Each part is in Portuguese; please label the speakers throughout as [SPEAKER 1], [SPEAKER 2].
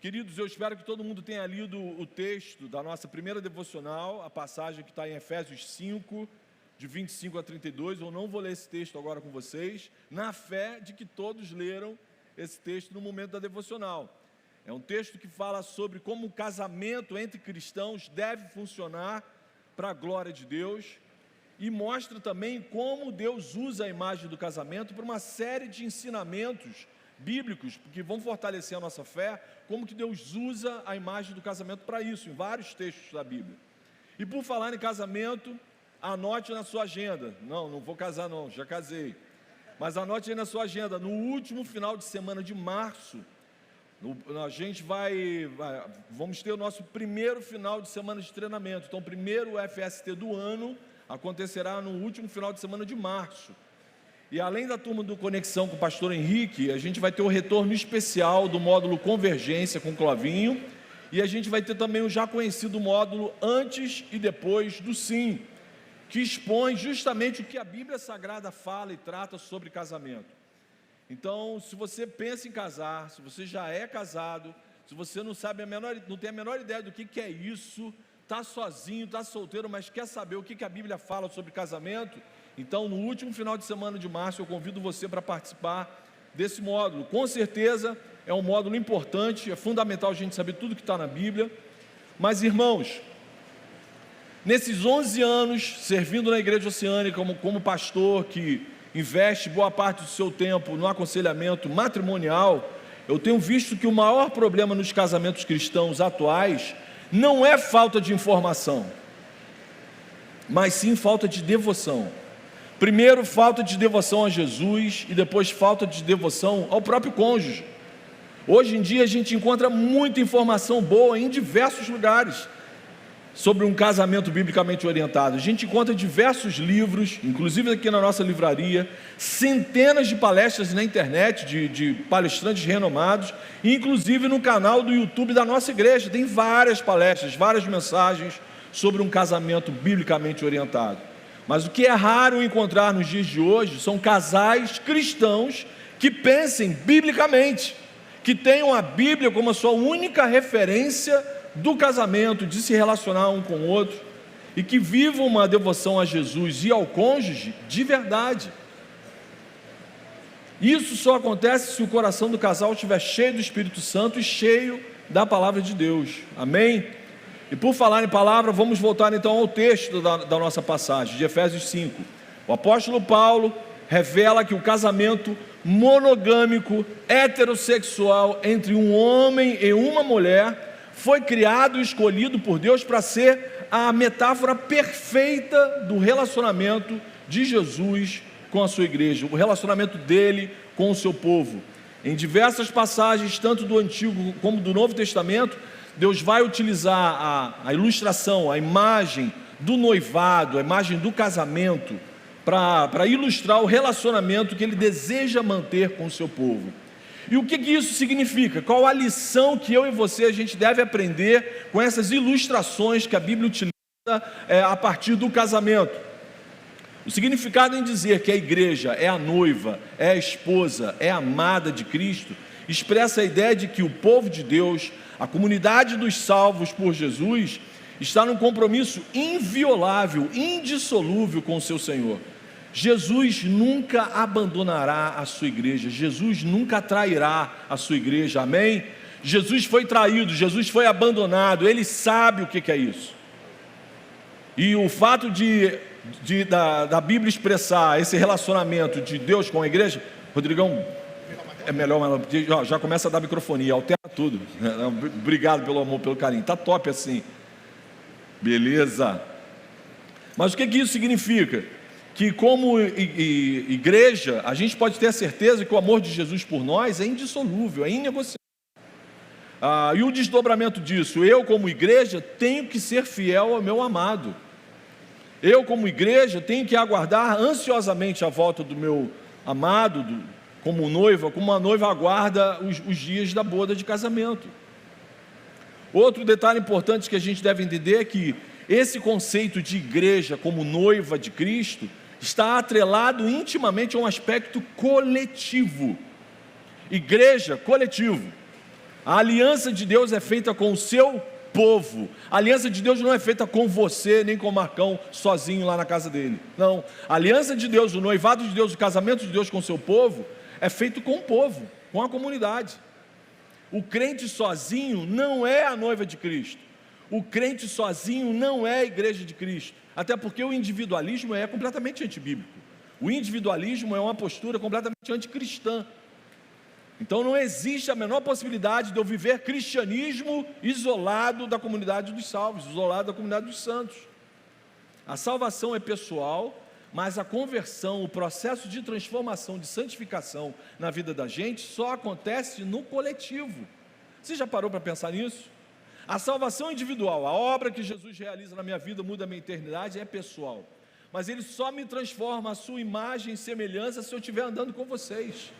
[SPEAKER 1] Queridos, eu espero que todo mundo tenha lido o texto da nossa primeira devocional, a passagem que está em Efésios 5, de 25 a 32. Eu não vou ler esse texto agora com vocês, na fé de que todos leram esse texto no momento da devocional. É um texto que fala sobre como o casamento entre cristãos deve funcionar para a glória de Deus e mostra também como Deus usa a imagem do casamento para uma série de ensinamentos bíblicos que vão fortalecer a nossa fé, como que Deus usa a imagem do casamento para isso, em vários textos da Bíblia. E por falar em casamento, anote na sua agenda. Não vou casar não, já casei. Mas anote aí na sua agenda, no último final de semana de março, a gente vamos ter o nosso primeiro final de semana de treinamento. Então, o primeiro FST do ano acontecerá no último final de semana de março. E além da turma do Conexão com o pastor Henrique, a gente vai ter o retorno especial do módulo Convergência com o Clovinho, e a gente vai ter também o já conhecido módulo Antes e Depois do Sim, que expõe justamente o que a Bíblia Sagrada fala e trata sobre casamento. Então, se você pensa em casar, se você já é casado, se você não tem a menor ideia do que é isso, está sozinho, está solteiro, mas quer saber o que a Bíblia fala sobre casamento, então, no último final de semana de março, eu convido você para participar desse módulo. Com certeza, é um módulo importante, é fundamental a gente saber tudo que está na Bíblia. Mas, irmãos, nesses 11 anos, servindo na Igreja Oceânica como pastor, que investe boa parte do seu tempo no aconselhamento matrimonial, eu tenho visto que o maior problema nos casamentos cristãos atuais não é falta de informação, mas sim falta de devoção. Primeiro, falta de devoção a Jesus e depois falta de devoção ao próprio cônjuge. Hoje em dia a gente encontra muita informação boa em diversos lugares sobre um casamento biblicamente orientado. A gente encontra diversos livros, inclusive aqui na nossa livraria, centenas de palestras na internet de palestrantes renomados, e inclusive no canal do YouTube da nossa igreja tem várias palestras, várias mensagens sobre um casamento biblicamente orientado. Mas o que é raro encontrar nos dias de hoje são casais cristãos que pensem biblicamente, que tenham a Bíblia como a sua única referência do casamento, de se relacionar um com o outro, e que vivam uma devoção a Jesus e ao cônjuge de verdade. Isso só acontece se o coração do casal estiver cheio do Espírito Santo e cheio da palavra de Deus. Amém? E por falar em palavra, vamos voltar então ao texto da nossa passagem, de Efésios 5. O apóstolo Paulo revela que o casamento monogâmico, heterossexual, entre um homem e uma mulher, foi criado e escolhido por Deus para ser a metáfora perfeita do relacionamento de Jesus com a sua igreja, o relacionamento dele com o seu povo. Em diversas passagens, tanto do Antigo como do Novo Testamento, Deus vai utilizar a ilustração, a imagem do noivado, a imagem do casamento, para ilustrar o relacionamento que Ele deseja manter com o seu povo. E o que isso significa? Qual a lição que eu e você a gente deve aprender com essas ilustrações que a Bíblia utiliza a partir do casamento? O significado em dizer que a igreja é a noiva, é a esposa, é a amada de Cristo, expressa a ideia de que o povo de Deus, a comunidade dos salvos por Jesus, está num compromisso inviolável, indissolúvel com o seu Senhor. Jesus nunca abandonará a sua igreja, Jesus nunca trairá a sua igreja, amém? Jesus foi traído, Jesus foi abandonado, Ele sabe o que é isso. E o fato da Bíblia expressar esse relacionamento de Deus com a igreja, Rodrigão, é melhor, já começa a dar microfonia, altera tudo. Obrigado pelo amor, pelo carinho, tá top assim. Beleza. Mas o que isso significa? Que como igreja, a gente pode ter a certeza que o amor de Jesus por nós é indissolúvel, é inegociável. E o desdobramento disso, eu como igreja tenho que ser fiel ao meu amado. Eu como igreja tenho que aguardar ansiosamente a volta do meu amado, como uma noiva aguarda os dias da boda de casamento. Outro detalhe importante que a gente deve entender é que esse conceito de igreja como noiva de Cristo está atrelado intimamente a um aspecto coletivo. Igreja, coletivo. A aliança de Deus é feita com o seu povo. A aliança de Deus não é feita com você, nem com o Marcão sozinho lá na casa dele. Não. A aliança de Deus, o noivado de Deus, o casamento de Deus com o seu povo, é feito com o povo, com a comunidade. O crente sozinho não é a noiva de Cristo. O crente sozinho não é a igreja de Cristo. Até porque o individualismo é completamente antibíblico. O individualismo é uma postura completamente anticristã. Então não existe a menor possibilidade de eu viver cristianismo isolado da comunidade dos salvos, isolado da comunidade dos santos. A salvação é pessoal, mas a conversão, o processo de transformação, de santificação na vida da gente só acontece no coletivo. Você já parou para pensar nisso? A salvação individual, a obra que Jesus realiza na minha vida, muda a minha eternidade, é pessoal. Mas Ele só me transforma a sua imagem e semelhança se eu estiver andando com vocês.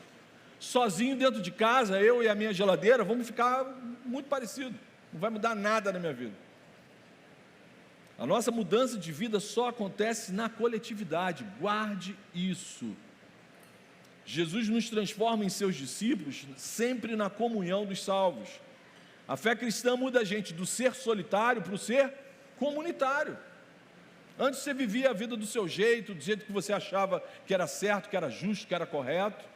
[SPEAKER 1] Sozinho dentro de casa, eu e a minha geladeira, vamos ficar muito parecidos. Não vai mudar nada na minha vida. A nossa mudança de vida só acontece na coletividade. Guarde isso. Jesus nos transforma em seus discípulos sempre na comunhão dos salvos. A fé cristã muda a gente do ser solitário para o ser comunitário. Antes você vivia a vida do seu jeito, do jeito que você achava que era certo, que era justo, que era correto.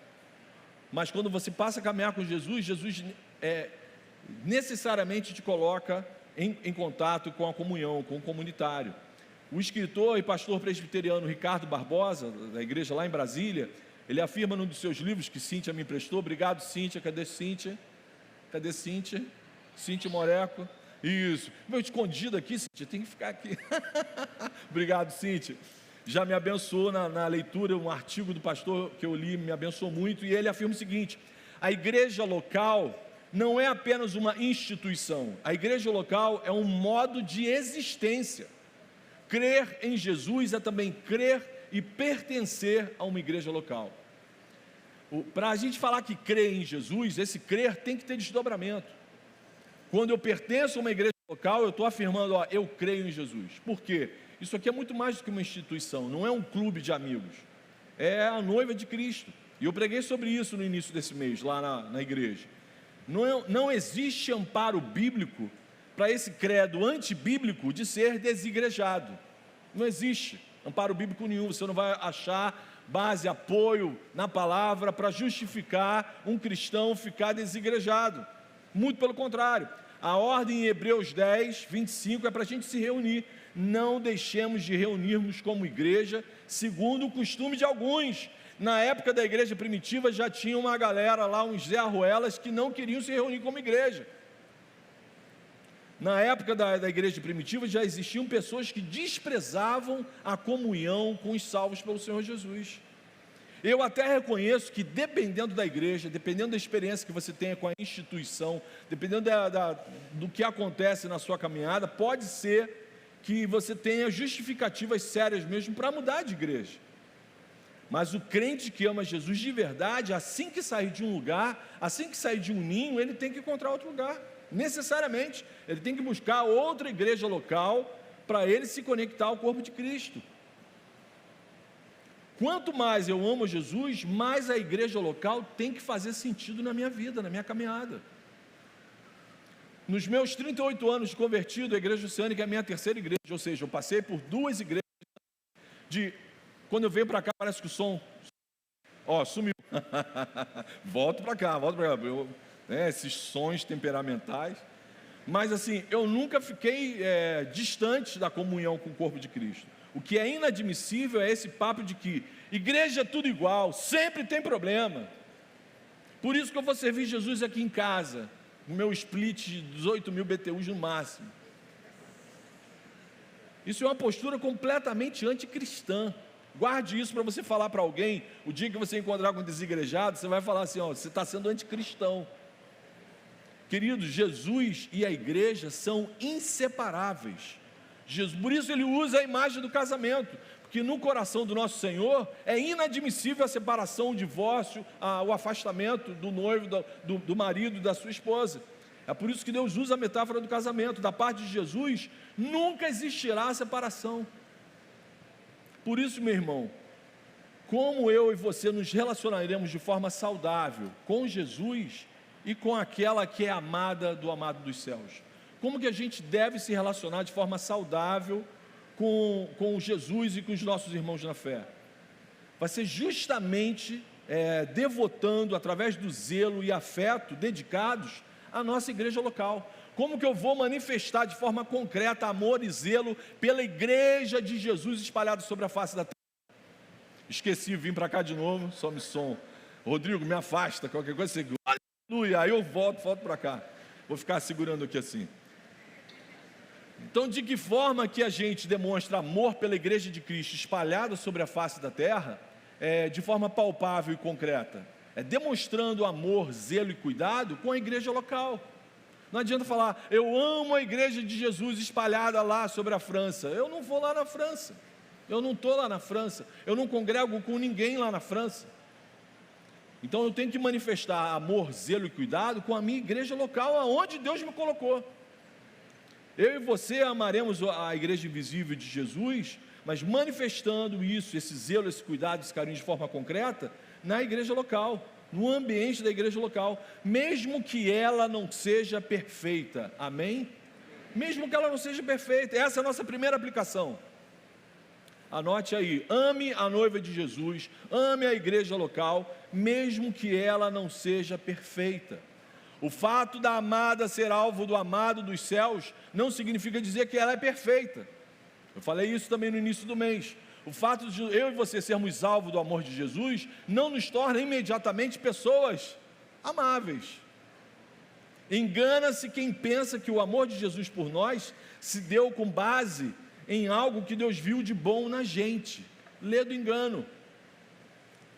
[SPEAKER 1] Mas quando você passa a caminhar com Jesus, Jesus necessariamente te coloca em contato com a comunhão, com o comunitário. O escritor e pastor presbiteriano Ricardo Barbosa, da igreja lá em Brasília, ele afirma num dos seus livros que Cíntia me emprestou. Obrigado, Cíntia. Cadê Cíntia? Cadê Cíntia? Cíntia Moreco. Isso. Meu, escondido aqui, Cíntia, tem que ficar aqui. Obrigado, Cíntia. Já me abençoou na leitura, um artigo do pastor que eu li, me abençoou muito, e ele afirma o seguinte: a igreja local não é apenas uma instituição, a igreja local é um modo de existência. Crer em Jesus é também crer e pertencer a uma igreja local. Para a gente falar que crê em Jesus, esse crer tem que ter desdobramento. Quando eu pertenço a uma igreja local, eu estou afirmando, eu creio em Jesus. Por quê? Isso aqui é muito mais do que uma instituição, não é um clube de amigos, é a noiva de Cristo. E eu preguei sobre isso no início desse mês, lá na igreja. Não existe amparo bíblico para esse credo antibíblico de ser desigrejado. Não existe amparo bíblico nenhum. Você não vai achar base, apoio na palavra para justificar um cristão ficar desigrejado. Muito pelo contrário. A ordem em Hebreus 10, 25 é para a gente se reunir. Não deixemos de reunirmos como igreja, segundo o costume de alguns. Na época da igreja primitiva já tinha uma galera lá, uns Zé Arruelas, que não queriam se reunir como igreja. Na época da igreja primitiva já existiam pessoas que desprezavam a comunhão com os salvos pelo Senhor Jesus. Eu até reconheço que dependendo da igreja, dependendo da experiência que você tenha com a instituição, dependendo do que acontece na sua caminhada, pode ser que você tenha justificativas sérias mesmo para mudar de igreja. Mas o crente que ama Jesus de verdade, assim que sair de um lugar, assim que sair de um ninho, ele tem que encontrar outro lugar, necessariamente. Ele tem que buscar outra igreja local para ele se conectar ao corpo de Cristo. Quanto mais eu amo Jesus, mais a igreja local tem que fazer sentido na minha vida, na minha caminhada. Nos meus 38 anos de convertido, a igreja oceânica é a minha terceira igreja, ou seja, eu passei por duas igrejas, quando eu venho para cá parece que o som, sumiu, volto para cá, esses sons temperamentais, mas assim, eu nunca fiquei distante da comunhão com o corpo de Cristo. O que é inadmissível é esse papo de que igreja é tudo igual, sempre tem problema, por isso que eu vou servir Jesus aqui em casa, o meu split de 18 mil BTUs no máximo. Isso é uma postura completamente anticristã. Guarde isso para você falar para alguém. O dia que você encontrar com um desigrejado, você vai falar assim, você está sendo anticristão. Queridos, Jesus e a igreja são inseparáveis. Por isso ele usa a imagem do casamento, porque no coração do nosso Senhor é inadmissível a separação, o divórcio, o afastamento do noivo, do marido e da sua esposa. É por isso que Deus usa a metáfora do casamento. Da parte de Jesus, nunca existirá separação. Por isso, meu irmão, como eu e você nos relacionaremos de forma saudável com Jesus, e com aquela que é amada do amado dos céus. Como que a gente deve se relacionar de forma saudável com Jesus e com os nossos irmãos na fé? Vai ser justamente devotando, através do zelo e afeto dedicados à nossa igreja local. Como que eu vou manifestar de forma concreta amor e zelo pela igreja de Jesus espalhada sobre a face da terra? Esqueci, vim para cá de novo, some som. Rodrigo, me afasta, qualquer coisa, você... Aleluia, aí eu volto para cá. Vou ficar segurando aqui assim. Então, de que forma que a gente demonstra amor pela igreja de Cristo espalhada sobre a face da terra? De forma palpável e concreta. Demonstrando amor, zelo e cuidado com a igreja local. Não adianta falar, eu amo a igreja de Jesus espalhada lá sobre a França. Eu não vou lá na França. Eu não estou lá na França. Eu não congrego com ninguém lá na França. Então eu tenho que manifestar amor, zelo e cuidado com a minha igreja local, aonde Deus me colocou. Eu e você amaremos a igreja invisível de Jesus, mas manifestando isso, esse zelo, esse cuidado, esse carinho de forma concreta, na igreja local, no ambiente da igreja local, mesmo que ela não seja perfeita, amém? Mesmo que ela não seja perfeita, essa é a nossa primeira aplicação. Anote aí, ame a noiva de Jesus, ame a igreja local, mesmo que ela não seja perfeita. O fato da amada ser alvo do amado dos céus, não significa dizer que ela é perfeita. Eu falei isso também no início do mês. O fato de eu e você sermos alvo do amor de Jesus, não nos torna imediatamente pessoas amáveis. Engana-se quem pensa que o amor de Jesus por nós se deu com base em algo que Deus viu de bom na gente. Lê do engano.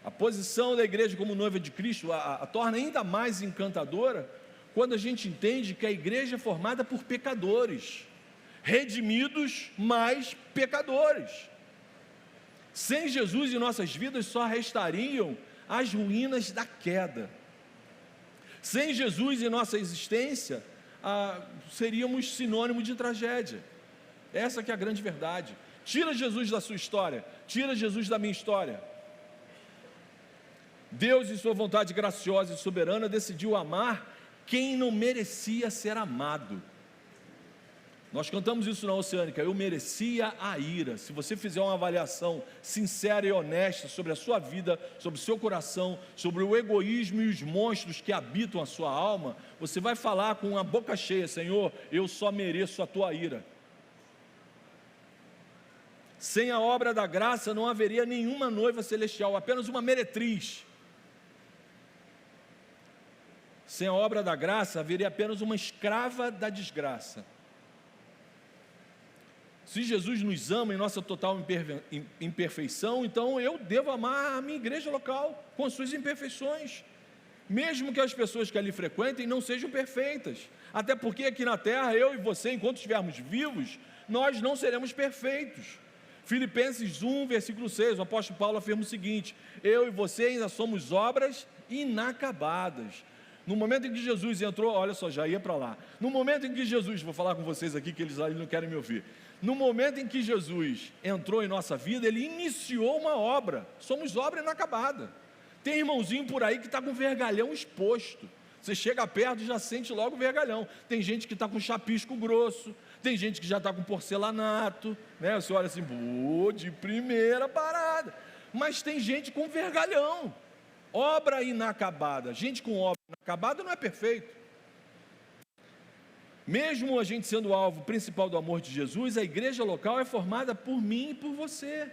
[SPEAKER 1] A posição da igreja como noiva de Cristo a torna ainda mais encantadora quando a gente entende que a igreja é formada por pecadores, redimidos, mas pecadores. Sem Jesus em nossas vidas só restariam as ruínas da queda. Sem Jesus em nossa existência, seríamos sinônimo de tragédia. Essa que é a grande verdade. Tira Jesus da sua história, tira Jesus da minha história. Deus, em sua vontade graciosa e soberana, decidiu amar quem não merecia ser amado. Nós cantamos isso na Oceânica, eu merecia a ira. Se você fizer uma avaliação sincera e honesta sobre a sua vida, sobre o seu coração, sobre o egoísmo e os monstros que habitam a sua alma, você vai falar com a boca cheia, Senhor, eu só mereço a tua ira. Sem a obra da graça não haveria nenhuma noiva celestial, apenas uma meretriz. Sem a obra da graça haveria apenas uma escrava da desgraça. Se Jesus nos ama em nossa total imperfeição, então eu devo amar a minha igreja local, com as suas imperfeições, mesmo que as pessoas que ali frequentem não sejam perfeitas, até porque aqui na terra, eu e você, enquanto estivermos vivos, nós não seremos perfeitos. Filipenses 1, versículo 6, o apóstolo Paulo afirma o seguinte: eu e você ainda somos obras inacabadas. No momento em que Jesus entrou, olha só, já ia para lá. No momento em que Jesus, vou falar com vocês aqui que eles ali não querem me ouvir. No momento em que Jesus entrou em nossa vida, Ele iniciou uma obra. Somos obra inacabada. Tem irmãozinho por aí que está com vergalhão exposto. Você chega perto e já sente logo o vergalhão. Tem gente que está com chapisco grosso. Tem gente que já está com porcelanato. Né? Você olha assim, de primeira parada. Mas tem gente com vergalhão. Obra inacabada. Gente com obra inacabada não é perfeito. Mesmo a gente sendo o alvo principal do amor de Jesus, a igreja local é formada por mim e por você.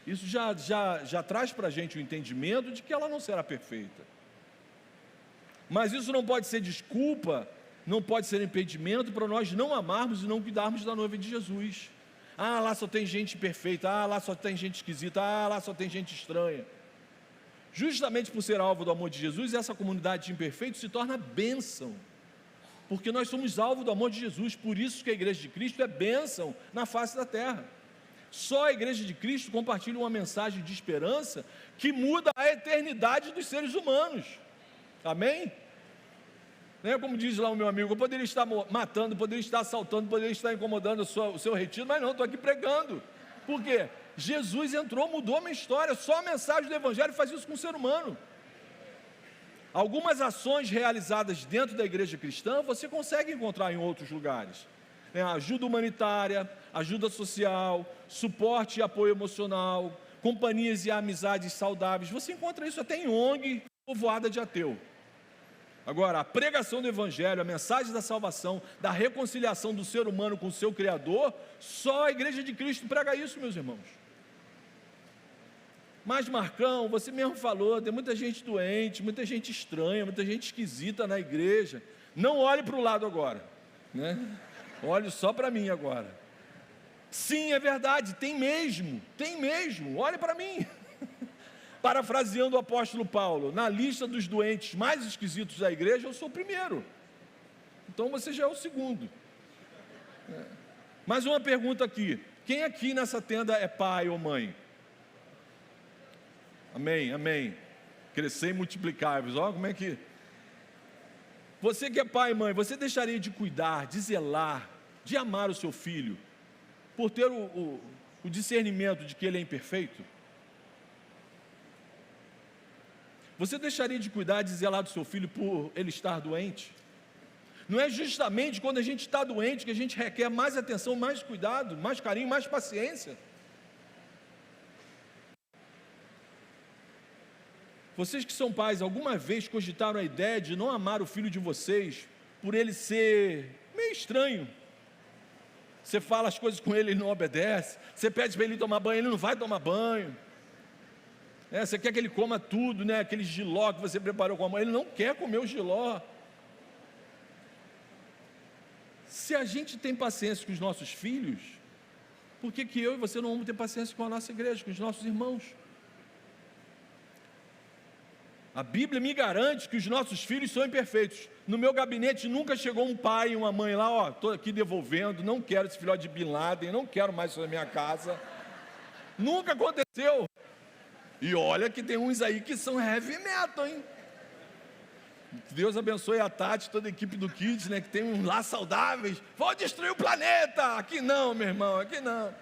[SPEAKER 1] Isso já traz para a gente o entendimento de que ela não será perfeita. Mas isso não pode ser desculpa, não pode ser impedimento para nós não amarmos e não cuidarmos da noiva de Jesus. Ah, lá só tem gente perfeita, ah, lá só tem gente esquisita, ah, lá só tem gente estranha. Justamente por ser alvo do amor de Jesus, essa comunidade de imperfeitos se torna bênção. Porque nós somos alvo do amor de Jesus, por isso que a igreja de Cristo é bênção na face da terra. Só a igreja de Cristo compartilha uma mensagem de esperança que muda a eternidade dos seres humanos. Amém? Como diz lá o meu amigo, eu poderia estar matando, poderia estar assaltando, poderia estar incomodando o seu retiro, mas não, estou aqui pregando. Por quê? Jesus entrou, mudou a minha história. Só a mensagem do Evangelho faz isso com o ser humano. Algumas ações realizadas dentro da igreja cristã, você consegue encontrar em outros lugares. Ajuda humanitária, ajuda social, suporte e apoio emocional, companhias e amizades saudáveis. Você encontra isso até em ONG, povoada de ateu. Agora, a pregação do Evangelho, a mensagem da salvação, da reconciliação do ser humano com o seu Criador, só a Igreja de Cristo prega isso, meus irmãos. Mas, Marcão, você mesmo falou, tem muita gente doente, muita gente estranha, muita gente esquisita na igreja. Não olhe para o lado agora, né? Olhe só para mim agora. Sim, é verdade, tem mesmo, olhe para mim. Parafraseando o apóstolo Paulo, na lista dos doentes mais esquisitos da igreja, eu sou o primeiro. Então você já é o segundo. Mais uma pergunta aqui: quem aqui nessa tenda é pai ou mãe? Amém, amém. Crescer e multiplicar-vos. Olha como é que... Você que é pai e mãe, você deixaria de cuidar, de zelar, de amar o seu filho, por ter o discernimento de que ele é imperfeito? Você deixaria de cuidar, de zelar do seu filho por ele estar doente? Não é justamente quando a gente está doente que a gente requer mais atenção, mais cuidado, mais carinho, mais paciência? Vocês que são pais, alguma vez cogitaram a ideia de não amar o filho de vocês por ele ser meio estranho? Você fala as coisas com ele, ele não obedece. Você pede para ele tomar banho, ele não vai tomar banho. Você quer que ele coma tudo, né? Aquele jiló que você preparou com a mãe, ele não quer comer o jiló. Se a gente tem paciência com os nossos filhos, por que eu e você não vamos ter paciência com a nossa igreja, com os nossos irmãos? A Bíblia me garante que os nossos filhos são imperfeitos. No meu gabinete nunca chegou um pai e uma mãe lá, estou aqui devolvendo, não quero esse filhote de Bin Laden, não quero mais isso na minha casa. Nunca aconteceu. E olha que tem uns aí que são heavy metal, hein? Deus abençoe a Tati, toda a equipe do Kids, né? Que tem uns lá saudáveis. Vou destruir o planeta! Aqui não, meu irmão, aqui não.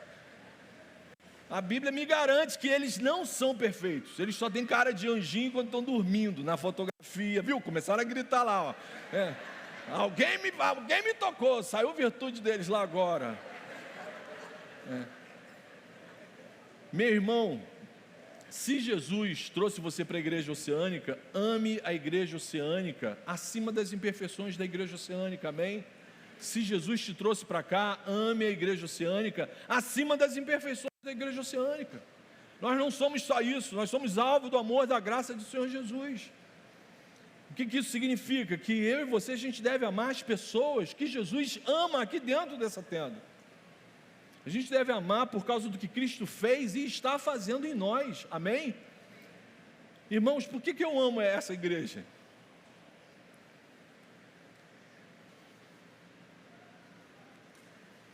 [SPEAKER 1] A Bíblia me garante que eles não são perfeitos. Eles só têm cara de anjinho quando estão dormindo na fotografia, viu? Começaram a gritar lá, ó. Alguém me tocou, saiu virtude deles lá agora. Meu irmão, se Jesus trouxe você para a igreja oceânica, ame a igreja oceânica acima das imperfeições da igreja oceânica, amém? Se Jesus te trouxe para cá, ame a igreja oceânica acima das imperfeições da igreja oceânica. Nós não somos só isso, nós somos alvo do amor, da graça do Senhor Jesus. O que isso significa? Que eu e você, a gente deve amar as pessoas que Jesus ama aqui dentro dessa tenda. A gente deve amar por causa do que Cristo fez e está fazendo em nós, amém? Irmãos, por que eu amo essa igreja?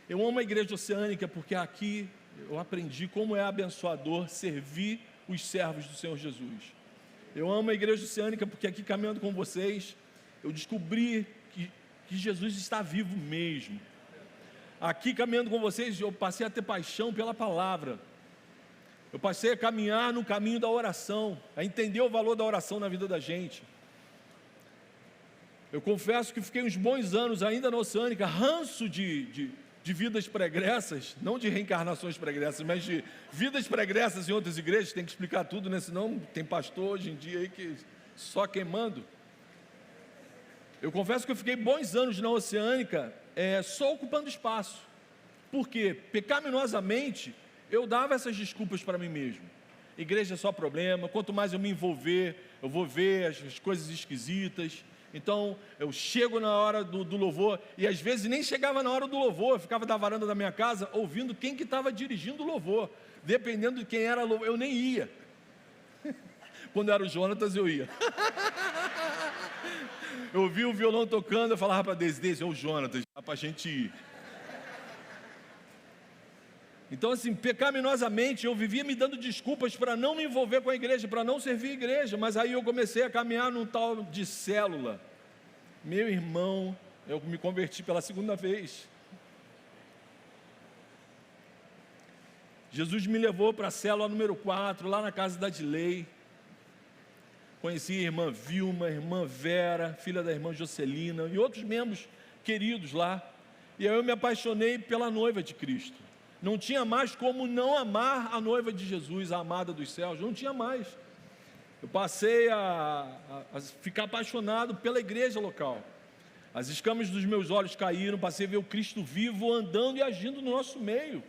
[SPEAKER 1] Eu amo a igreja oceânica porque aqui eu aprendi como é abençoador servir os servos do Senhor Jesus. Eu amo a igreja oceânica porque aqui caminhando com vocês, eu descobri que Jesus está vivo mesmo. Aqui caminhando com vocês, eu passei a ter paixão pela palavra. Eu passei a caminhar no caminho da oração, a entender o valor da oração na vida da gente. Eu confesso que fiquei uns bons anos ainda na oceânica, ranço de vidas pregressas, não de reencarnações pregressas, mas de vidas pregressas em outras igrejas. Tem que explicar tudo, né? Senão tem pastor hoje em dia aí que só queimando. Eu confesso que eu fiquei bons anos na oceânica, só ocupando espaço. Por quê? Pecaminosamente, eu dava essas desculpas para mim mesmo. Igreja é só problema, quanto mais eu me envolver, eu vou ver as coisas esquisitas. Então, eu chego na hora do louvor, e às vezes nem chegava na hora do louvor, eu ficava da varanda da minha casa, ouvindo quem que estava dirigindo o louvor. Dependendo de quem era louvor, eu nem ia. Quando era o Jonatas, eu ia. Eu ouvi o violão tocando, eu falava para Deise, é o Jonatas, dá para a gente ir. Então, assim, pecaminosamente, eu vivia me dando desculpas para não me envolver com a igreja, para não servir a igreja, mas aí eu comecei a caminhar num tal de célula. Meu irmão, eu me converti pela segunda vez. Jesus me levou para a célula número 4, lá na casa da Dilei. conheci a irmã Vilma, a irmã Vera, filha da irmã Jocelina e outros membros queridos lá. E aí eu me apaixonei pela noiva de Cristo. Não tinha mais como não amar a noiva de Jesus, a amada dos céus, não tinha mais. Eu passei a ficar apaixonado pela igreja local. As escamas dos meus olhos caíram, passei a ver o Cristo vivo andando e agindo no nosso meio.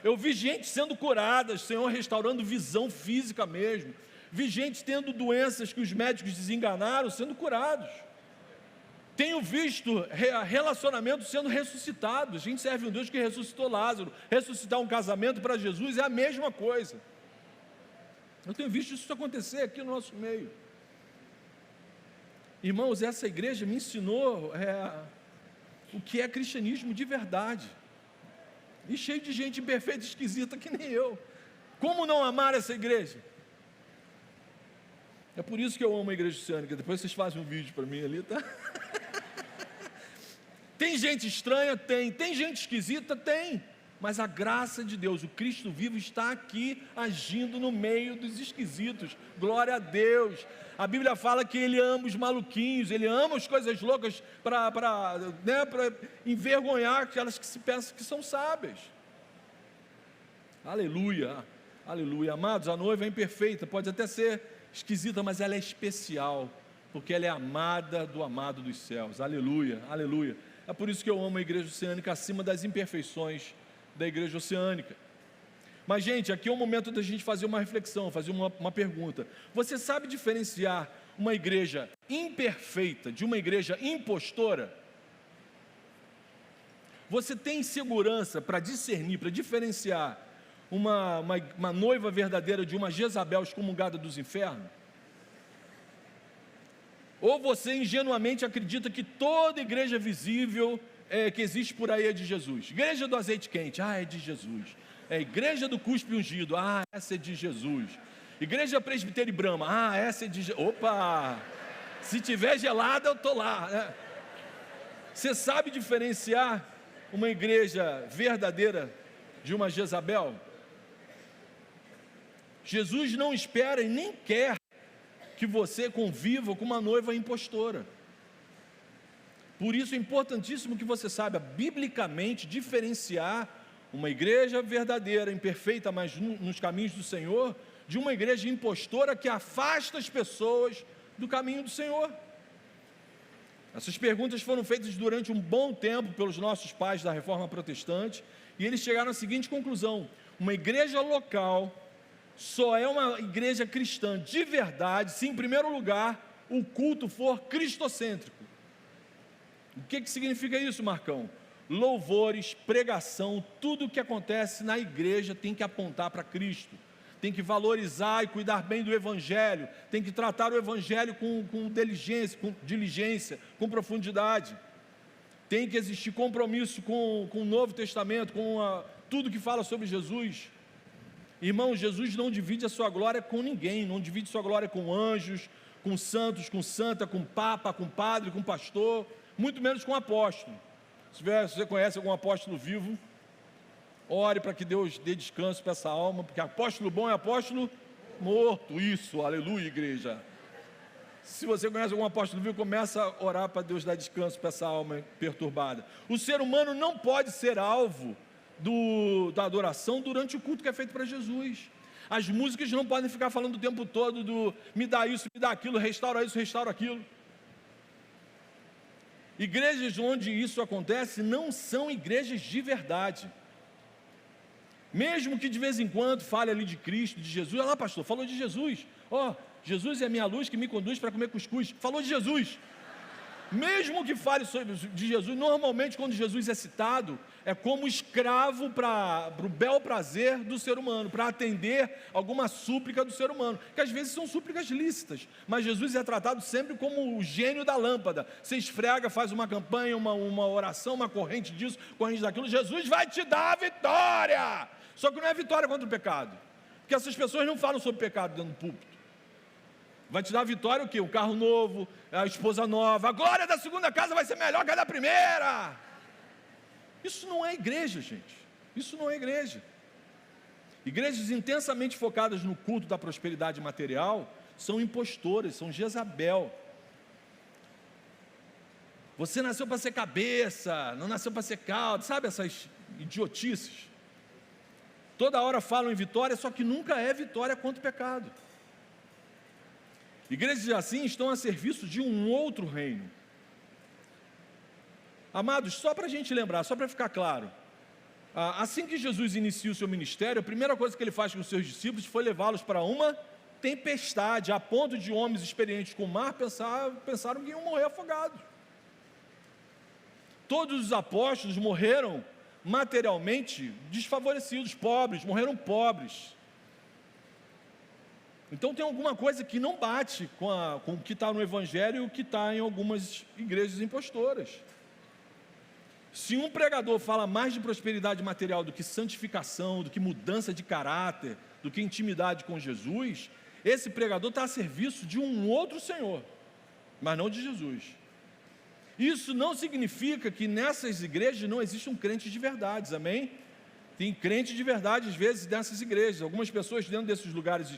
[SPEAKER 1] Eu vi gente sendo curada, o Senhor restaurando visão física mesmo. Vi gente tendo doenças que os médicos desenganaram, sendo curados. Tenho visto relacionamentos sendo ressuscitados. A gente serve um Deus que ressuscitou Lázaro. Ressuscitar um casamento para Jesus é a mesma coisa. Eu tenho visto isso acontecer aqui no nosso meio. Irmãos, essa igreja me ensinou o que é cristianismo de verdade. E cheio de gente imperfeita e esquisita que nem eu. Como não amar essa igreja? É por isso que eu amo a igreja oceânica. Depois vocês fazem um vídeo para mim ali, tá? Tem gente estranha? Tem. Tem gente esquisita? Tem. Mas a graça de Deus, o Cristo vivo está aqui agindo no meio dos esquisitos. Glória a Deus. A Bíblia fala que Ele ama os maluquinhos, Ele ama as coisas loucas para envergonhar aquelas que se pensam que são sábias. Aleluia, aleluia. Amados, a noiva é imperfeita, pode até ser esquisita, mas ela é especial, porque ela é amada do amado dos céus. Aleluia, aleluia. É por isso que eu amo a igreja oceânica acima das imperfeições da igreja oceânica. Mas, gente, aqui é o momento da gente fazer uma reflexão, fazer uma pergunta. Você sabe diferenciar uma igreja imperfeita de uma igreja impostora? Você tem segurança para discernir, para diferenciar uma noiva verdadeira de uma Jezabel excomungada dos infernos? Ou você ingenuamente acredita que toda igreja visível que existe por aí é de Jesus? Igreja do azeite quente, é de Jesus. Igreja do cuspe ungido, essa é de Jesus. Igreja presbiteriana Brahma, essa é de Jesus. Opa, se tiver gelada eu estou lá. Você sabe diferenciar uma igreja verdadeira de uma Jezabel? Jesus não espera e nem quer que você conviva com uma noiva impostora. Por isso é importantíssimo que você saiba biblicamente diferenciar uma igreja verdadeira, imperfeita, mas nos caminhos do Senhor, de uma igreja impostora que afasta as pessoas do caminho do Senhor. Essas perguntas foram feitas durante um bom tempo pelos nossos pais da Reforma Protestante, e eles chegaram à seguinte conclusão: uma igreja local só é uma igreja cristã de verdade se, em primeiro lugar, o culto for cristocêntrico. O que significa isso, Marcão? Louvores, pregação, tudo o que acontece na igreja tem que apontar para Cristo, tem que valorizar e cuidar bem do Evangelho, tem que tratar o Evangelho com diligência, com profundidade, tem que existir compromisso com o Novo Testamento, com tudo que fala sobre Jesus. Irmão, Jesus não divide a sua glória com ninguém, não divide sua glória com anjos, com santos, com santa, com papa, com padre, com pastor, muito menos com apóstolo. Se você conhece algum apóstolo vivo, ore para que Deus dê descanso para essa alma, porque apóstolo bom é apóstolo morto. Isso, aleluia, igreja. Se você conhece algum apóstolo vivo, começa a orar para Deus dar descanso para essa alma perturbada. O ser humano não pode ser alvo da adoração durante o culto que é feito para Jesus. As músicas não podem ficar falando o tempo todo do me dá isso, me dá aquilo, restaura isso, restaura aquilo. Igrejas onde isso acontece não são igrejas de verdade. Mesmo que de vez em quando fale ali de Cristo, de Jesus. Olha lá, pastor, falou de Jesus. Jesus é a minha luz que me conduz para comer cuscuz. Falou de Jesus. Mesmo que fale de Jesus, normalmente quando Jesus é citado, é como escravo para o bel prazer do ser humano, para atender alguma súplica do ser humano, que às vezes são súplicas lícitas, mas Jesus é tratado sempre como o gênio da lâmpada. Você esfrega, faz uma campanha, uma oração, uma corrente disso, corrente daquilo, Jesus vai te dar a vitória, só que não é vitória contra o pecado, porque essas pessoas não falam sobre pecado dentro do púlpito. Vai te dar a vitória o quê? O carro novo, a esposa nova, a glória da segunda casa vai ser melhor que a da primeira. Isso não é igreja, gente. Isso não é igreja. Igrejas intensamente focadas no culto da prosperidade material são impostoras, são Jezabel. Você nasceu para ser cabeça, não nasceu para ser caldo, sabe essas idiotices? Toda hora falam em vitória, só que nunca é vitória contra o pecado. Igrejas assim estão a serviço de um outro reino. Amados, só para a gente lembrar, só para ficar claro, assim que Jesus inicia o seu ministério, a primeira coisa que ele faz com os seus discípulos foi levá-los para uma tempestade, a ponto de homens experientes com o mar pensaram que iam morrer afogados. Todos os apóstolos morreram materialmente desfavorecidos, pobres, morreram pobres. Então tem alguma coisa que não bate com o que está no Evangelho e o que está em algumas igrejas impostoras. Se um pregador fala mais de prosperidade material do que santificação, do que mudança de caráter, do que intimidade com Jesus, esse pregador está a serviço de um outro Senhor, mas não de Jesus. Isso não significa que nessas igrejas não existam crentes de verdade, amém? Tem crente de verdade às vezes nessas igrejas. Algumas pessoas dentro desses lugares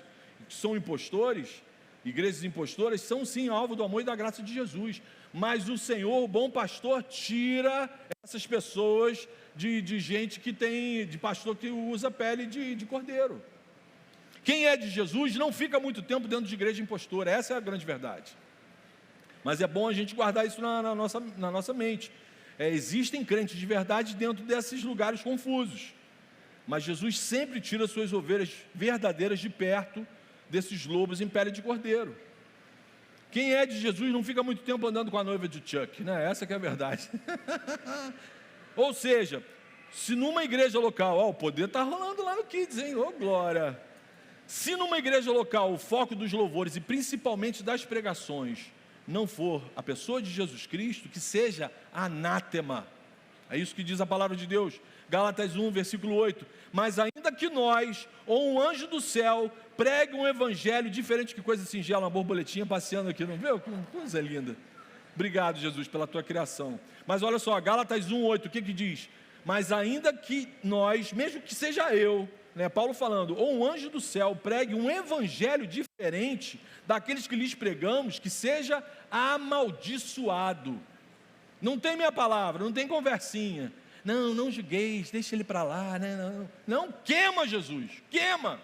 [SPEAKER 1] que são impostores, igrejas impostoras, são sim alvo do amor e da graça de Jesus, mas o Senhor, o bom pastor, tira essas pessoas de gente que tem, de pastor que usa pele de cordeiro. Quem é de Jesus não fica muito tempo dentro de igreja impostora, essa é a grande verdade. Mas é bom a gente guardar isso na nossa mente. Existem crentes de verdade dentro desses lugares confusos, mas Jesus sempre tira suas ovelhas verdadeiras de perto desses lobos em pele de cordeiro. Quem é de Jesus não fica muito tempo andando com a noiva de Chuck, né? Essa que é a verdade. Ou seja, se numa igreja local, o poder está rolando lá no Kids, hein? Ô glória! Se numa igreja local o foco dos louvores e principalmente das pregações não for a pessoa de Jesus Cristo, que seja anátema. É isso que diz a palavra de Deus. Gálatas 1, versículo 8. Mas ainda que nós, ou um anjo do céu, pregue um evangelho diferente, que coisa singela, uma borboletinha passeando aqui, não viu? Que coisa linda. Obrigado, Jesus, pela tua criação. Mas olha só, Gálatas 1, 8, o que diz? Mas ainda que nós, mesmo que seja eu, Paulo falando, ou um anjo do céu pregue um evangelho diferente daqueles que lhes pregamos, que seja amaldiçoado. Não tem minha palavra, não tem conversinha. Não julgueis, deixa ele para lá. Não, queima Jesus, queima.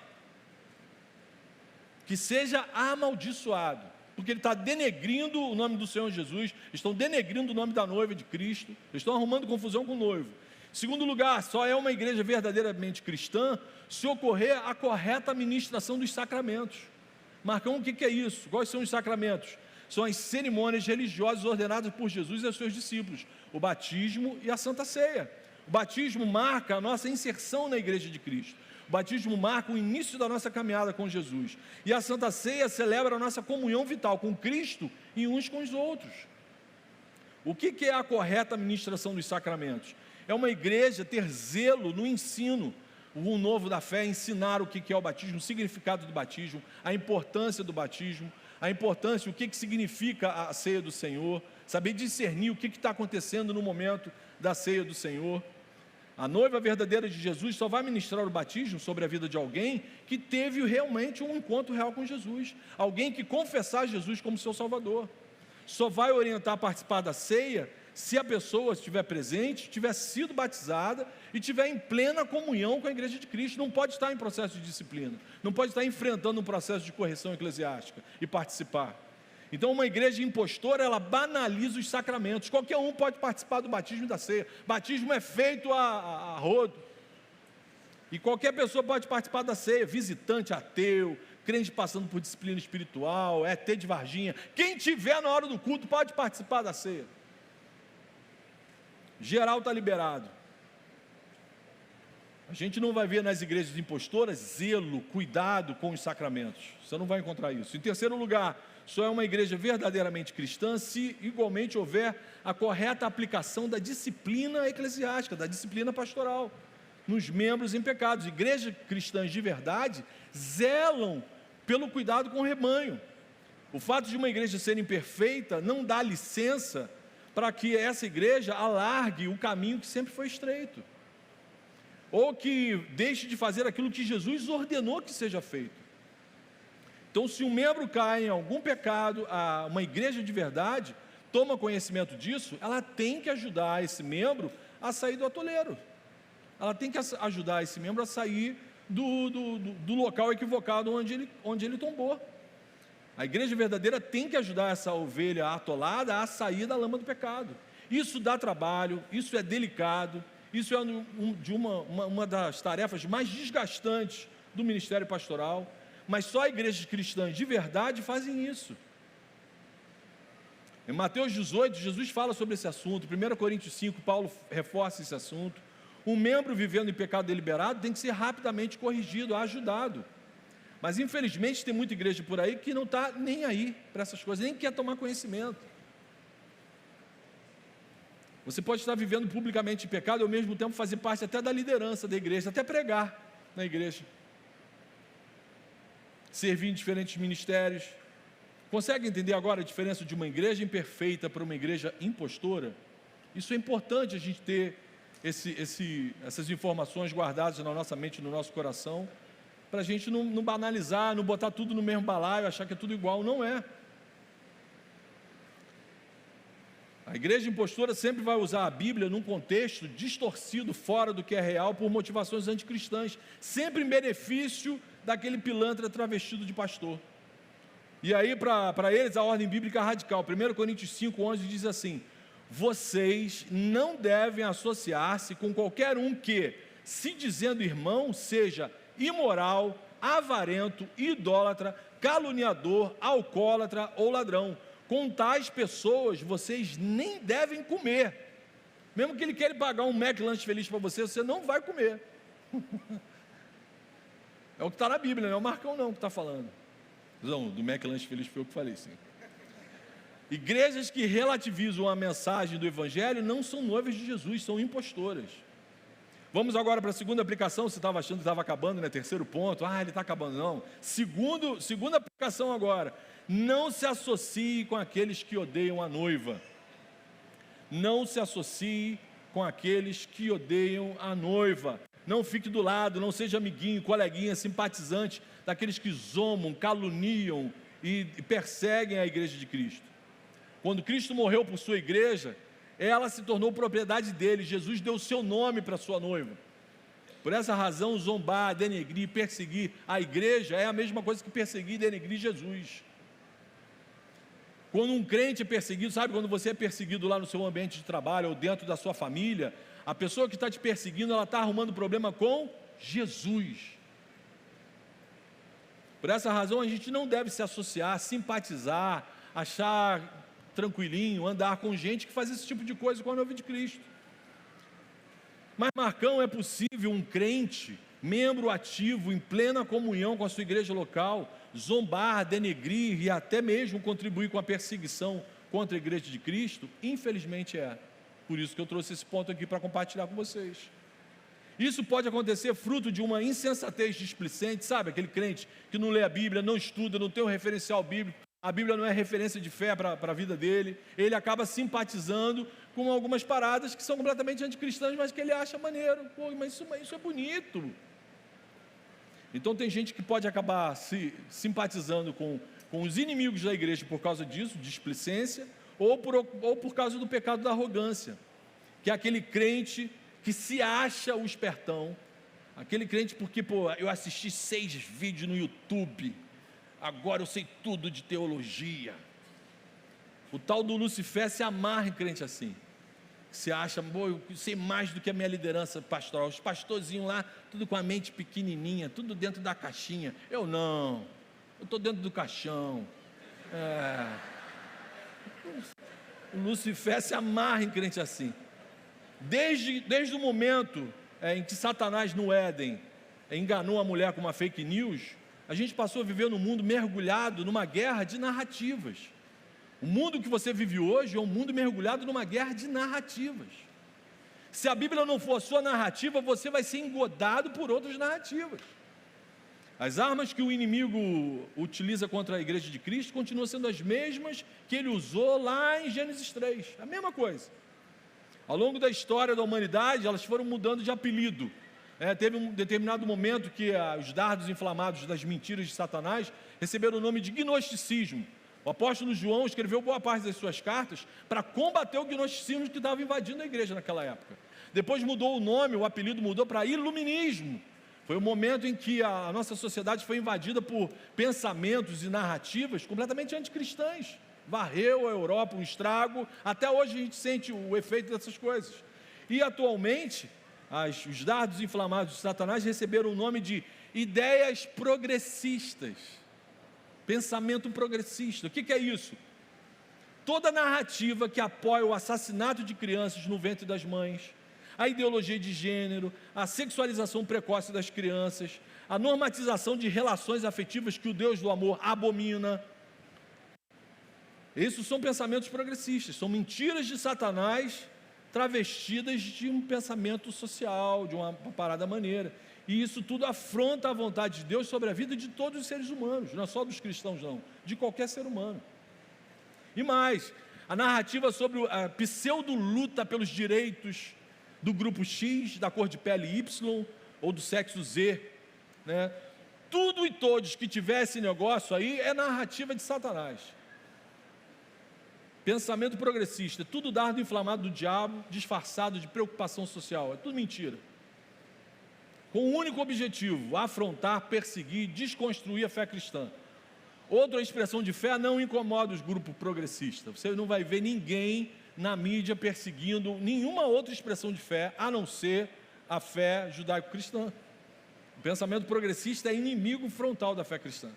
[SPEAKER 1] Que seja amaldiçoado, porque ele está denegrindo o nome do Senhor Jesus, estão denegrindo o nome da noiva de Cristo, estão arrumando confusão com o noivo. Segundo lugar, só é uma igreja verdadeiramente cristã se ocorrer a correta administração dos sacramentos. Marcão, o que é isso? Quais são os sacramentos? São as cerimônias religiosas ordenadas por Jesus e aos seus discípulos, o batismo e a Santa Ceia. O batismo marca a nossa inserção na igreja de Cristo. O batismo marca o início da nossa caminhada com Jesus. E a Santa Ceia celebra a nossa comunhão vital com Cristo e uns com os outros. O que é a correta administração dos sacramentos? É uma igreja ter zelo no ensino, o novo da fé, ensinar o que é o batismo, o significado do batismo, a importância do batismo, a importância, o que significa a ceia do Senhor, saber discernir o que está acontecendo no momento da ceia do Senhor. A noiva verdadeira de Jesus só vai ministrar o batismo sobre a vida de alguém que teve realmente um encontro real com Jesus, alguém que confessar Jesus como seu Salvador. Só vai orientar a participar da ceia se a pessoa estiver presente, tiver sido batizada e estiver em plena comunhão com a igreja de Cristo. Não pode estar em processo de disciplina, não pode estar enfrentando um processo de correção eclesiástica e participar. Então uma igreja impostora, ela banaliza os sacramentos. Qualquer um pode participar do batismo e da ceia. Batismo é feito a rodo, e qualquer pessoa pode participar da ceia, visitante, ateu, crente passando por disciplina espiritual, ET de Varginha, quem tiver na hora do culto pode participar da ceia. Geral está liberado. A gente não vai ver nas igrejas impostoras zelo, cuidado com os sacramentos. Você não vai encontrar isso. Em terceiro lugar, só é uma igreja verdadeiramente cristã se igualmente houver a correta aplicação da disciplina eclesiástica, da disciplina pastoral, nos membros em pecados. Igrejas cristãs de verdade zelam pelo cuidado com o rebanho. O fato de uma igreja ser imperfeita não dá licença para que essa igreja alargue o caminho que sempre foi estreito, ou que deixe de fazer aquilo que Jesus ordenou que seja feito. Então, se um membro cai em algum pecado, uma igreja de verdade toma conhecimento disso, ela tem que ajudar esse membro a sair do atoleiro. Ela tem que ajudar esse membro a sair do local equivocado onde ele tombou. A igreja verdadeira tem que ajudar essa ovelha atolada a sair da lama do pecado. Isso dá trabalho, isso é delicado, isso é uma das tarefas mais desgastantes do ministério pastoral, mas só igrejas cristãs de verdade fazem isso. Em Mateus 18, Jesus fala sobre esse assunto. 1 Coríntios 5, Paulo reforça esse assunto. Um membro vivendo em pecado deliberado tem que ser rapidamente corrigido, ajudado. Mas infelizmente tem muita igreja por aí que não está nem aí para essas coisas, nem quer tomar conhecimento. Você pode estar vivendo publicamente em pecado e ao mesmo tempo fazer parte até da liderança da igreja, até pregar na igreja, servir em diferentes ministérios. Consegue entender agora a diferença de uma igreja imperfeita para uma igreja impostora? Isso é importante a gente ter essas informações guardadas na nossa mente e no nosso coração, para a gente não banalizar, não botar tudo no mesmo balaio, achar que é tudo igual. Não é. A igreja impostora sempre vai usar a Bíblia num contexto distorcido, fora do que é real, por motivações anticristãs, sempre em benefício daquele pilantra travestido de pastor. E aí, para eles, a ordem bíblica é radical. 1 Coríntios 5,11 diz assim: vocês não devem associar-se com qualquer um que, se dizendo irmão, seja imoral, avarento, idólatra, caluniador, alcoólatra ou ladrão. Com tais pessoas vocês nem devem comer. Mesmo que ele queira pagar um McLanche feliz para você, você não vai comer. É o que está na Bíblia, não é o Marcão não que está falando. Não, do McLanche feliz foi eu que falei, sim. Igrejas que relativizam a mensagem do Evangelho não são noivas de Jesus, são impostoras. Vamos agora para a segunda aplicação. Você estava achando que estava acabando, né? Terceiro ponto, ele está acabando, não. Segunda aplicação agora: não se associe com aqueles que odeiam a noiva. Não se associe com aqueles que odeiam a noiva. Não fique do lado, não seja amiguinho, coleguinha, simpatizante daqueles que zombam, caluniam e perseguem a igreja de Cristo. Quando Cristo morreu por sua igreja, ela se tornou propriedade dele. Jesus deu o seu nome para sua noiva. Por essa razão, zombar, denegrir, perseguir a igreja é a mesma coisa que perseguir e denegrir Jesus. Quando um crente é perseguido, sabe quando você é perseguido lá no seu ambiente de trabalho ou dentro da sua família, a pessoa que está te perseguindo, ela está arrumando problema com Jesus. Por essa razão, a gente não deve se associar, simpatizar, achar tranquilinho, andar com gente que faz esse tipo de coisa com a noiva de Cristo. Mas, Marcão, é possível um crente, membro ativo, em plena comunhão com a sua igreja local, zombar, denegrir e até mesmo contribuir com a perseguição contra a igreja de Cristo? Infelizmente é. Por isso que eu trouxe esse ponto aqui para compartilhar com vocês. Isso pode acontecer fruto de uma insensatez displicente, sabe? Aquele crente que não lê a Bíblia, não estuda, não tem um referencial bíblico, a Bíblia não é referência de fé para a vida dele, ele acaba simpatizando com algumas paradas que são completamente anticristãs, mas que ele acha maneiro. Pô, mas isso é bonito. Então tem gente que pode acabar se simpatizando com os inimigos da igreja por causa disso, displicência, ou por causa do pecado da arrogância, que é aquele crente que se acha o espertão, aquele crente porque, eu assisti 6 vídeos no YouTube, agora eu sei tudo de teologia. O tal do Lucifer se amarra em crente assim, se acha, eu sei mais do que a minha liderança pastoral, os pastorzinhos lá, tudo com a mente pequenininha, tudo dentro da caixinha. Eu não, eu estou dentro do caixão. O Lucifer se amarra em crente assim. Desde o momento em que Satanás no Éden enganou a mulher com uma fake news, a gente passou a viver num mundo mergulhado numa guerra de narrativas. O mundo que você vive hoje é um mundo mergulhado numa guerra de narrativas. Se a Bíblia não for a sua narrativa, você vai ser engodado por outras narrativas. As armas que o inimigo utiliza contra a igreja de Cristo continuam sendo as mesmas que ele usou lá em Gênesis 3, a mesma coisa. Ao longo da história da humanidade, elas foram mudando de apelido, Teve um determinado momento que os dardos inflamados das mentiras de Satanás receberam o nome de gnosticismo. O apóstolo João escreveu boa parte das suas cartas para combater o gnosticismo que estava invadindo a igreja naquela época. Depois mudou o nome, o apelido mudou para iluminismo. Foi o momento em que a nossa sociedade foi invadida por pensamentos e narrativas completamente anticristãs. Varreu a Europa um estrago, até hoje a gente sente o efeito dessas coisas. E atualmente, os dardos inflamados de Satanás receberam o nome de ideias progressistas. Pensamento progressista. O que é isso? Toda narrativa que apoia o assassinato de crianças no ventre das mães, a ideologia de gênero, a sexualização precoce das crianças, a normatização de relações afetivas que o Deus do amor abomina. Esses são pensamentos progressistas, são mentiras de Satanás travestidas de um pensamento social, de uma parada maneira. E isso tudo afronta a vontade de Deus sobre a vida de todos os seres humanos, não é só dos cristãos não, de qualquer ser humano. E mais, a narrativa sobre a pseudo-luta pelos direitos do grupo X, da cor de pele Y, ou do sexo Z, né? Tudo e todos que tivessem negócio aí é narrativa de Satanás. Pensamento progressista, tudo dardo inflamado do diabo, disfarçado de preocupação social, é tudo mentira. Com o único objetivo, afrontar, perseguir, desconstruir a fé cristã. Outra expressão de fé não incomoda os grupos progressistas. Você não vai ver ninguém na mídia perseguindo nenhuma outra expressão de fé, a não ser a fé judaico-cristã. O pensamento progressista é inimigo frontal da fé cristã.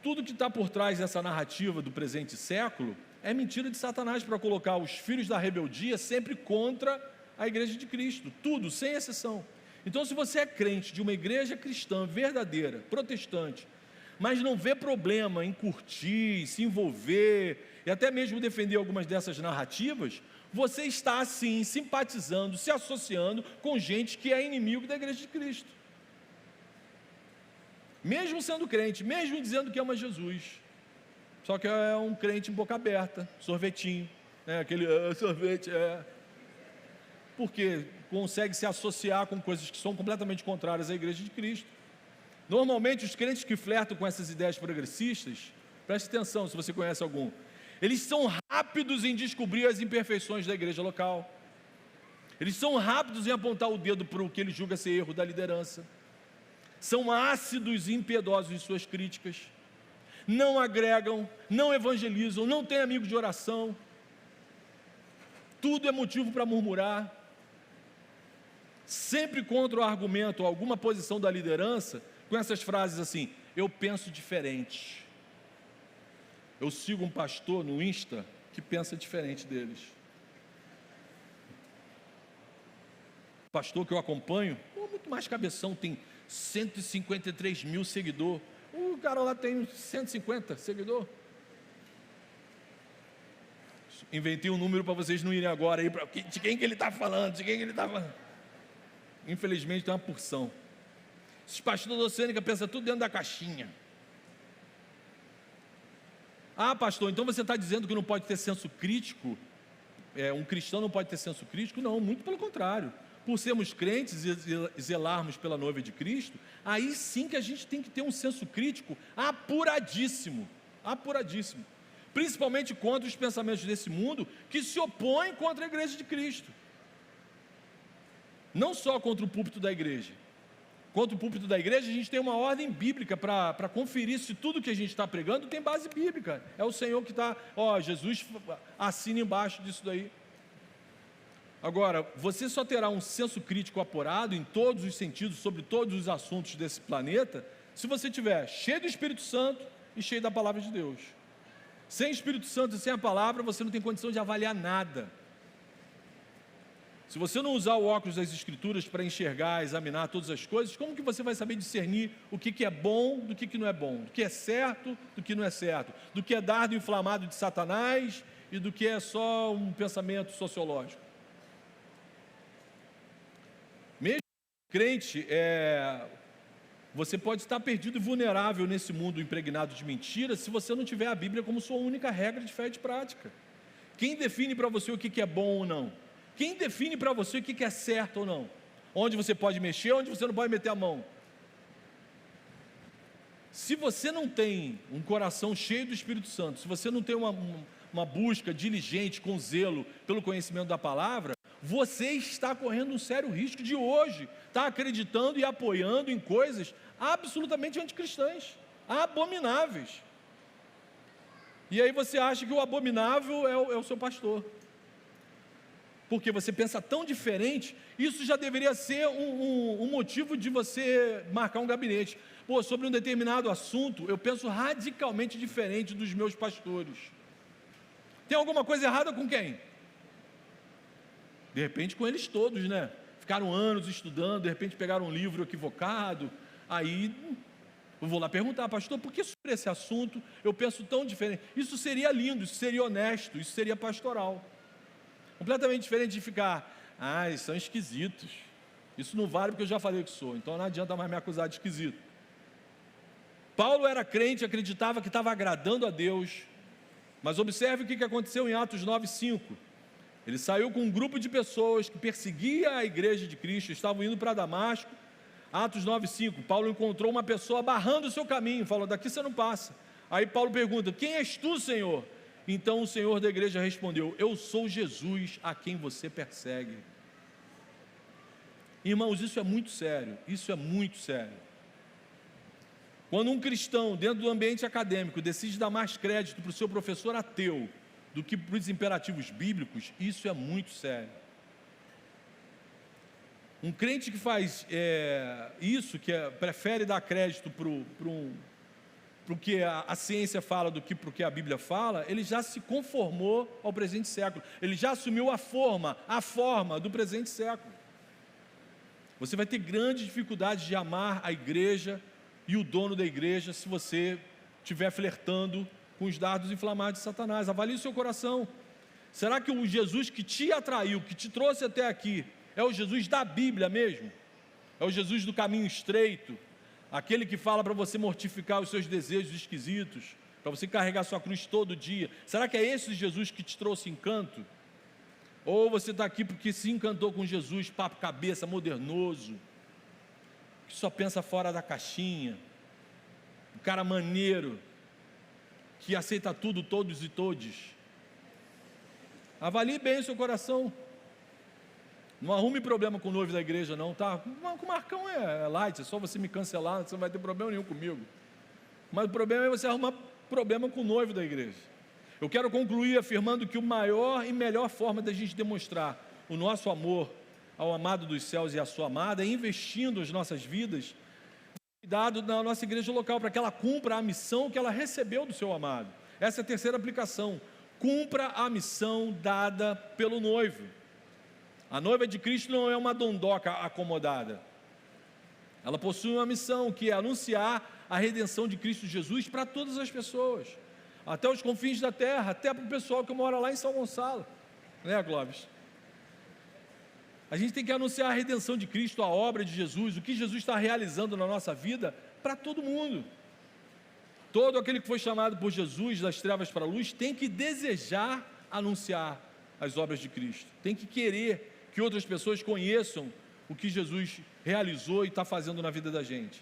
[SPEAKER 1] Tudo que está por trás dessa narrativa do presente século é mentira de Satanás para colocar os filhos da rebeldia sempre contra a igreja de Cristo, tudo, sem exceção. Então, se você é crente de uma igreja cristã verdadeira, protestante, mas não vê problema em curtir, se envolver e até mesmo defender algumas dessas narrativas, você está sim simpatizando, se associando com gente que é inimigo da igreja de Cristo. Mesmo sendo crente, mesmo dizendo que ama Jesus, só que é um crente em boca aberta, sorvetinho, né? Aquele sorvete, porque consegue se associar com coisas que são completamente contrárias à igreja de Cristo. Normalmente os crentes que flertam com essas ideias progressistas, preste atenção se você conhece algum, eles são rápidos em descobrir as imperfeições da igreja local, eles são rápidos em apontar o dedo para o que ele julga ser erro da liderança, são ácidos e impiedosos em suas críticas, não agregam, não evangelizam, não têm amigos de oração, tudo é motivo para murmurar, sempre contra o argumento ou alguma posição da liderança, com essas frases assim: eu penso diferente, eu sigo um pastor no Insta que pensa diferente deles, o pastor que eu acompanho, muito mais cabeção, tem 153 mil seguidores, o cara lá tem 150 seguidores. Inventei um número para vocês não irem agora aí, de quem que ele está falando, Infelizmente tem uma porção. Esses pastores da Oceânica pensam tudo dentro da caixinha. Ah, pastor, então você está dizendo que não pode ter senso crítico? Um cristão não pode ter senso crítico? Não, muito pelo contrário. Por sermos crentes e zelarmos pela noiva de Cristo, aí sim que a gente tem que ter um senso crítico apuradíssimo, principalmente contra os pensamentos desse mundo que se opõem contra a igreja de Cristo. Não só contra o púlpito da igreja. Contra o púlpito da igreja, a gente tem uma ordem bíblica para conferir se tudo que a gente está pregando tem base bíblica. É o Senhor que está, Jesus assina embaixo disso daí. Agora, você só terá um senso crítico apurado em todos os sentidos, sobre todos os assuntos desse planeta, se você estiver cheio do Espírito Santo e cheio da palavra de Deus. Sem Espírito Santo e sem a palavra, você não tem condição de avaliar nada. Se você não usar o óculos das Escrituras para enxergar, examinar todas as coisas, como que você vai saber discernir o que é bom do que não é bom, do que é certo do que não é certo, do que é dardo inflamado de Satanás e do que é só um pensamento sociológico? Mesmo crente, você pode estar perdido e vulnerável nesse mundo impregnado de mentiras se você não tiver a Bíblia como sua única regra de fé e de prática. Quem define para você o que é bom ou não? Quem define para você o que é certo ou não? onde você pode mexer, onde você não pode meter a mão. Se você não tem um coração cheio do Espírito Santo, se você não tem uma busca diligente, com zelo, pelo conhecimento da palavra, você está correndo um sério risco de hoje estar acreditando e apoiando em coisas absolutamente anticristãs, abomináveis. E aí você acha que o abominável é o seu pastor, porque você pensa tão diferente. Isso já deveria ser um motivo de você marcar um gabinete. Pô, sobre um determinado assunto, eu penso radicalmente diferente dos meus pastores. Tem alguma coisa errada com quem? De repente com eles todos, né? Ficaram anos estudando, de repente pegaram um livro equivocado, aí eu vou lá perguntar, pastor, por que sobre esse assunto eu penso tão diferente? Isso seria lindo, isso seria honesto, isso seria pastoral. Completamente diferente de ficar, eles são esquisitos, isso não vale porque eu já falei que sou, então não adianta mais me acusar de esquisito. Paulo era crente, acreditava que estava agradando a Deus, mas observe o que aconteceu em Atos 9:5. Ele saiu com um grupo de pessoas que perseguia a igreja de Cristo, estavam indo para Damasco. Atos 9:5, Paulo encontrou uma pessoa barrando o seu caminho, falou, daqui você não passa. Aí Paulo pergunta, quem és tu, Senhor? Então o Senhor da igreja respondeu, eu sou Jesus a quem você persegue. Irmãos, isso é muito sério, isso é muito sério. Quando um cristão, dentro do ambiente acadêmico, decide dar mais crédito para o seu professor ateu do que para os imperativos bíblicos, isso é muito sério. Um crente que faz isso, prefere dar crédito para o que a ciência fala do que para o que a Bíblia fala, ele já se conformou ao presente século, ele já assumiu a forma do presente século. Você vai ter grandes dificuldades de amar a igreja e o dono da igreja, se você estiver flertando com os dardos inflamados de Satanás. Avalie o seu coração. Será que o Jesus que te atraiu, que te trouxe até aqui, é o Jesus da Bíblia mesmo? É o Jesus do caminho estreito? Aquele que fala para você mortificar os seus desejos esquisitos, para você carregar sua cruz todo dia? Será que é esse Jesus que te trouxe encanto? Ou você está aqui porque se encantou com Jesus, papo cabeça, modernoso, que só pensa fora da caixinha, um cara maneiro, que aceita tudo, todos e todes? Avalie bem o seu coração. Não arrume problema com o noivo da igreja não, tá? Com o Marcão é light, é só você me cancelar, você não vai ter problema nenhum comigo. Mas o problema é você arrumar problema com o noivo da igreja. Eu quero concluir afirmando que a maior e melhor forma da gente demonstrar o nosso amor ao amado dos céus e à sua amada é investindo as nossas vidas, cuidado na nossa igreja local, para que ela cumpra a missão que ela recebeu do seu amado. Essa é a terceira aplicação. Cumpra a missão dada pelo noivo. A noiva de Cristo não é uma dondoca acomodada. Ela possui uma missão, que é anunciar a redenção de Cristo Jesus para todas as pessoas, até os confins da terra, até para o pessoal que mora lá em São Gonçalo, né, Clóvis? A gente tem que anunciar a redenção de Cristo, a obra de Jesus, o que Jesus está realizando na nossa vida, para todo mundo. Todo aquele que foi chamado por Jesus das trevas para a luz tem que desejar anunciar as obras de Cristo, tem que querer que outras pessoas conheçam o que Jesus realizou e está fazendo na vida da gente.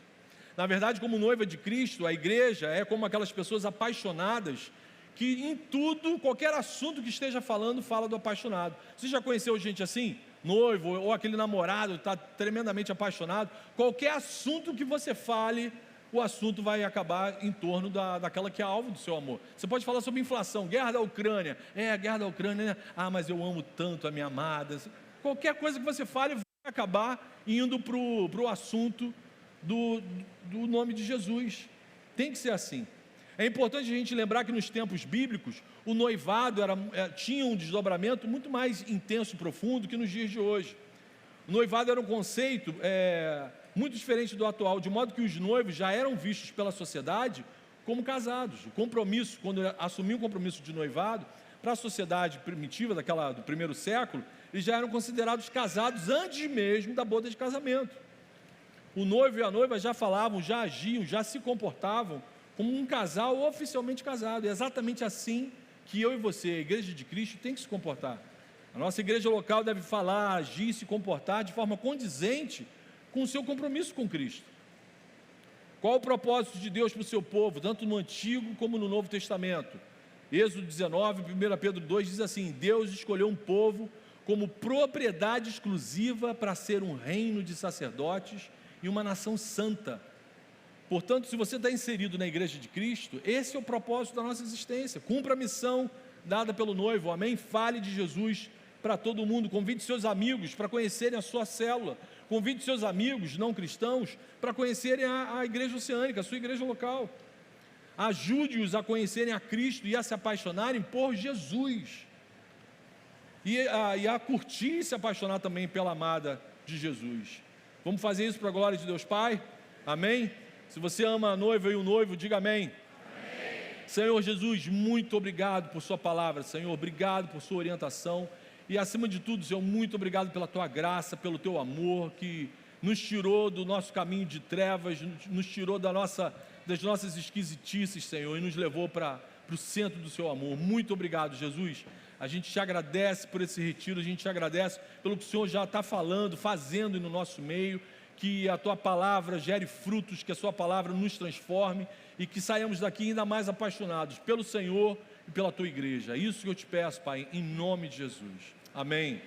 [SPEAKER 1] Na verdade, como noiva de Cristo, a igreja é como aquelas pessoas apaixonadas que em tudo, qualquer assunto que esteja falando, fala do apaixonado. Você já conheceu gente assim? Noivo ou aquele namorado está tremendamente apaixonado? Qualquer assunto que você fale, o assunto vai acabar em torno daquela que é alvo do seu amor. Você pode falar sobre inflação, guerra da Ucrânia, a guerra da Ucrânia, né? Mas eu amo tanto a minha amada. Qualquer coisa que você fale vai acabar indo para o assunto do nome de Jesus. Tem que ser assim. É importante a gente lembrar que nos tempos bíblicos, o noivado tinha um desdobramento muito mais intenso e profundo que nos dias de hoje. O noivado era um conceito muito diferente do atual, de modo que os noivos já eram vistos pela sociedade como casados. O compromisso, quando assumiam o compromisso de noivado, para a sociedade primitiva do primeiro século, eles já eram considerados casados antes mesmo da boda de casamento. O noivo e a noiva já falavam, já agiam, já se comportavam como um casal oficialmente casado. É exatamente assim que eu e você, a igreja de Cristo, tem que se comportar. A nossa igreja local deve falar, agir e se comportar de forma condizente com o seu compromisso com Cristo. Qual o propósito de Deus para o seu povo, tanto no Antigo como no Novo Testamento? Êxodo 19, 1 Pedro 2 diz assim: Deus escolheu um povo como propriedade exclusiva para ser um reino de sacerdotes e uma nação santa. Portanto, se você está inserido na igreja de Cristo, esse é o propósito da nossa existência. Cumpra a missão dada pelo noivo, amém? Fale de Jesus para todo mundo, convide seus amigos para conhecerem a sua célula, convide seus amigos não cristãos para conhecerem a igreja oceânica, a sua igreja local. Ajude-os a conhecerem a Cristo e a se apaixonarem por Jesus, e a curtir e se apaixonar também pela amada de Jesus. Vamos fazer isso para a glória de Deus Pai? Amém? Se você ama a noiva e o noivo, diga amém. Amém. Senhor Jesus, muito obrigado por sua palavra, Senhor, obrigado por sua orientação, e acima de tudo, Senhor, muito obrigado pela tua graça, pelo teu amor, que nos tirou do nosso caminho de trevas, nos tirou das nossas esquisitices, Senhor, e nos levou para o centro do seu amor. Muito obrigado, Jesus. A gente te agradece por esse retiro, a gente te agradece pelo que o Senhor já está falando, fazendo no nosso meio, que a tua palavra gere frutos, que a sua palavra nos transforme e que saiamos daqui ainda mais apaixonados pelo Senhor e pela tua igreja. É isso que eu te peço, Pai, em nome de Jesus. Amém.